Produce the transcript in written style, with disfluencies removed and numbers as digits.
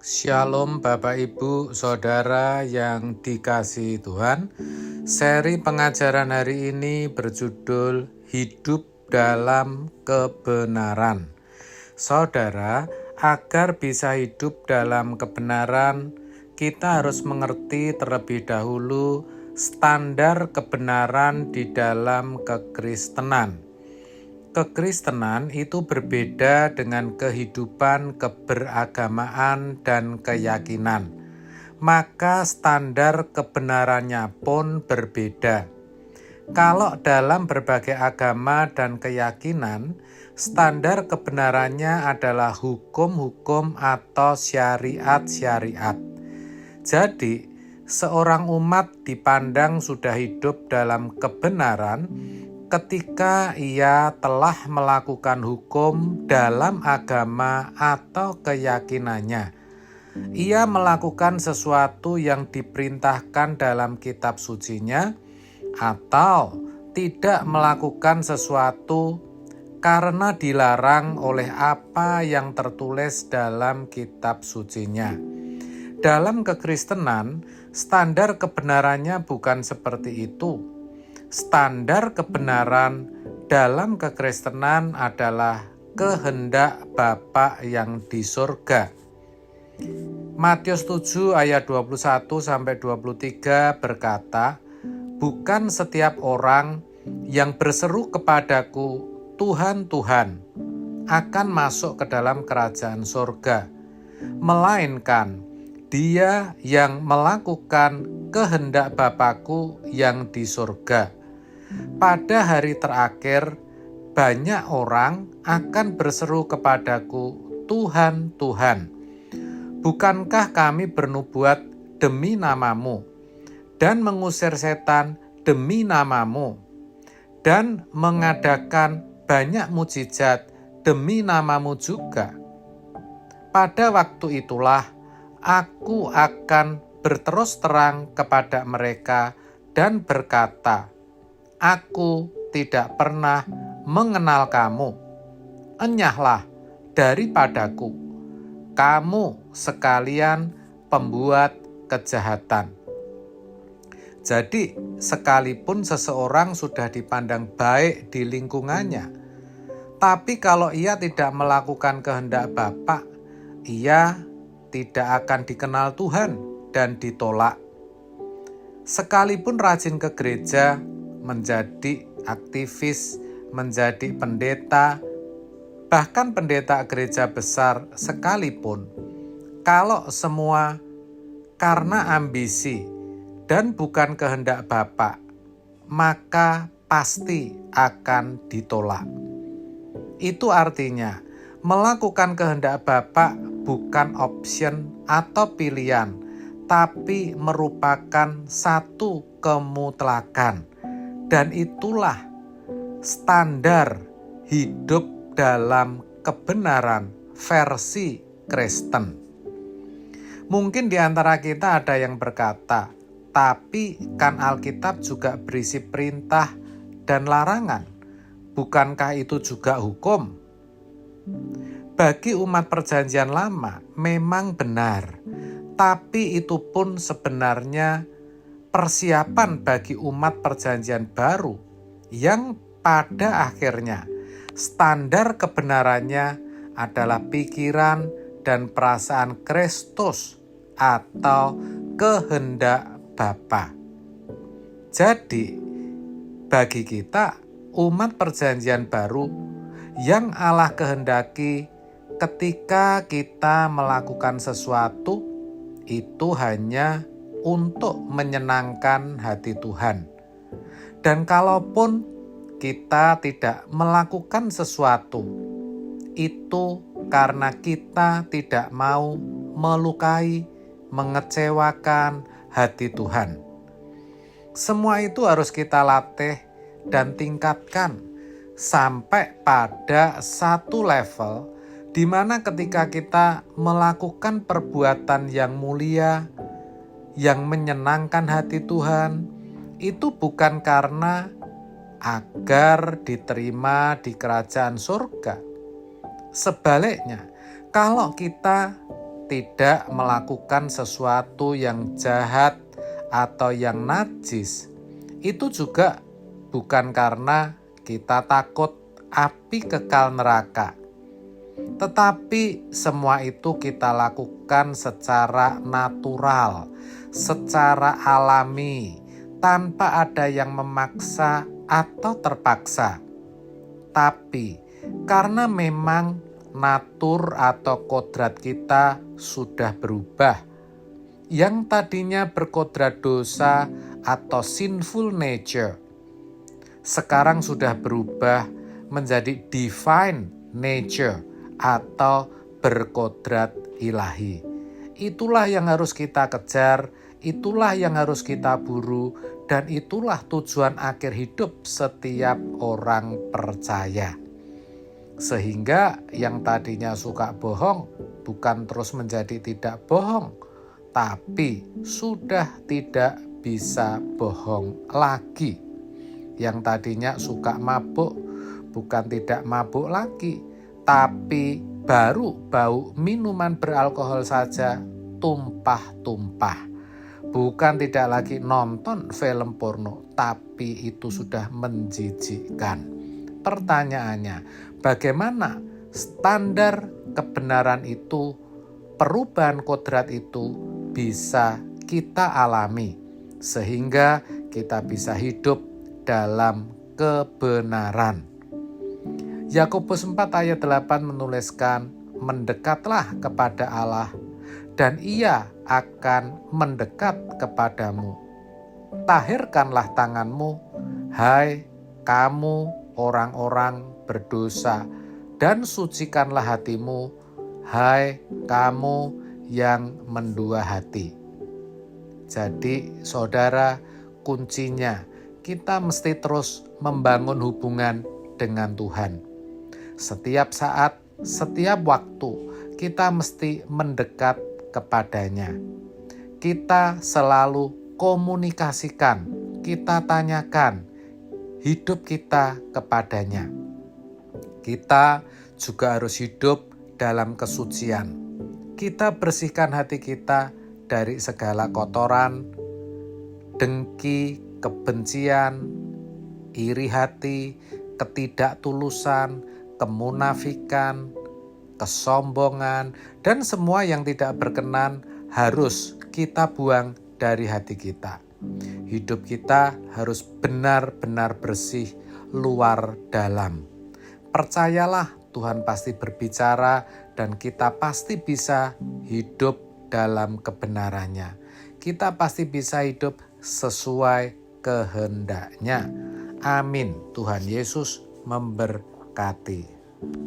Shalom Bapak Ibu Saudara yang dikasihi Tuhan. Seri pengajaran hari ini berjudul Hidup dalam Kebenaran. Saudara, agar bisa hidup dalam kebenaran, kita harus mengerti terlebih dahulu standar kebenaran di dalam kekristenan. Kekristenan itu berbeda dengan kehidupan keberagamaan dan keyakinan. Maka standar kebenarannya pun berbeda. Kalau dalam berbagai agama dan keyakinan, standar kebenarannya adalah hukum-hukum atau syariat-syariat. Jadi, seorang umat dipandang sudah hidup dalam kebenaran ketika ia telah melakukan hukum dalam agama atau keyakinannya. Ia melakukan sesuatu yang diperintahkan dalam kitab sucinya atau tidak melakukan sesuatu karena dilarang oleh apa yang tertulis dalam kitab sucinya. Dalam kekristenan, standar kebenarannya bukan seperti itu. Standar kebenaran dalam kekristenan adalah kehendak Bapa yang di surga. Matius 7 ayat 21-23 berkata, "Bukan setiap orang yang berseru kepadaku, Tuhan, Tuhan, akan masuk ke dalam kerajaan surga, melainkan dia yang melakukan kehendak Bapa-Ku yang di surga." Pada hari terakhir, banyak orang akan berseru kepadaku, Tuhan, Tuhan, bukankah kami bernubuat demi namamu, dan mengusir setan demi namamu, dan mengadakan banyak mujizat demi namamu juga? Pada waktu itulah, aku akan berterus terang kepada mereka dan berkata, Aku tidak pernah mengenal kamu. Enyahlah daripadaku, kamu sekalian pembuat kejahatan. Jadi, sekalipun seseorang sudah dipandang baik di lingkungannya, tapi kalau ia tidak melakukan kehendak Bapa, ia tidak akan dikenal Tuhan dan ditolak. Sekalipun rajin ke gereja, menjadi aktivis, menjadi pendeta, bahkan pendeta gereja besar sekalipun, kalau semua karena ambisi dan bukan kehendak Bapa, maka pasti akan ditolak. Itu artinya, melakukan kehendak Bapa bukan option atau pilihan, tapi merupakan satu kemutlakan. Dan itulah standar hidup dalam kebenaran versi Kristen. Mungkin di antara kita ada yang berkata, tapi kan Alkitab juga berisi perintah dan larangan. Bukankah itu juga hukum? Bagi umat perjanjian lama memang benar, tapi itu pun sebenarnya persiapan bagi umat perjanjian baru yang pada akhirnya standar kebenarannya adalah pikiran dan perasaan Kristus atau kehendak Bapa. Jadi, bagi kita umat perjanjian baru yang Allah kehendaki ketika kita melakukan sesuatu itu hanya untuk menyenangkan hati Tuhan. Dan kalaupun kita tidak melakukan sesuatu, itu karena kita tidak mau melukai, mengecewakan hati Tuhan. Semua itu harus kita latih dan tingkatkan sampai pada satu level di mana ketika kita melakukan perbuatan yang mulia, yang menyenangkan hati Tuhan, itu bukan karena agar diterima di kerajaan surga. Sebaliknya, kalau kita tidak melakukan sesuatu yang jahat atau yang najis, itu juga bukan karena kita takut api kekal neraka. Tetapi semua itu kita lakukan secara natural, secara alami, tanpa ada yang memaksa atau terpaksa. Tapi karena memang natur atau kodrat kita sudah berubah, yang tadinya berkodrat dosa atau sinful nature, sekarang sudah berubah menjadi divine nature atau berkodrat ilahi. Itulah yang harus kita kejar, itulah yang harus kita buru, dan itulah tujuan akhir hidup setiap orang percaya. Sehingga yang tadinya suka bohong bukan terus menjadi tidak bohong, tapi sudah tidak bisa bohong lagi. Yang tadinya suka mabuk bukan tidak mabuk lagi, tapi baru bau minuman beralkohol saja tumpah-tumpah. Bukan tidak lagi nonton film porno, tapi itu sudah menjijikkan. Pertanyaannya, bagaimana standar kebenaran itu, perubahan kodrat itu bisa kita alami sehingga kita bisa hidup dalam kebenaran. Yakobus 4 ayat 8 menuliskan, "Mendekatlah kepada Allah dan Ia akan mendekat kepadamu. Tahirkanlah tanganmu, hai kamu orang-orang berdosa, dan sucikanlah hatimu, hai kamu yang mendua hati." Jadi saudara, kuncinya kita mesti terus membangun hubungan dengan Tuhan. Setiap saat, setiap waktu kita mesti mendekat kepadanya. Kita selalu komunikasikan, kita tanyakan hidup kita kepadanya. Kita juga harus hidup dalam kesucian. Kita bersihkan hati kita dari segala kotoran, dengki, kebencian, iri hati, ketidaktulusan, kemunafikan, kesombongan, dan semua yang tidak berkenan harus kita buang dari hati kita. Hidup kita harus benar-benar bersih luar dalam. Percayalah, Tuhan pasti berbicara dan kita pasti bisa hidup dalam kebenarannya. Kita pasti bisa hidup sesuai kehendaknya. Amin. Tuhan Yesus memberkati.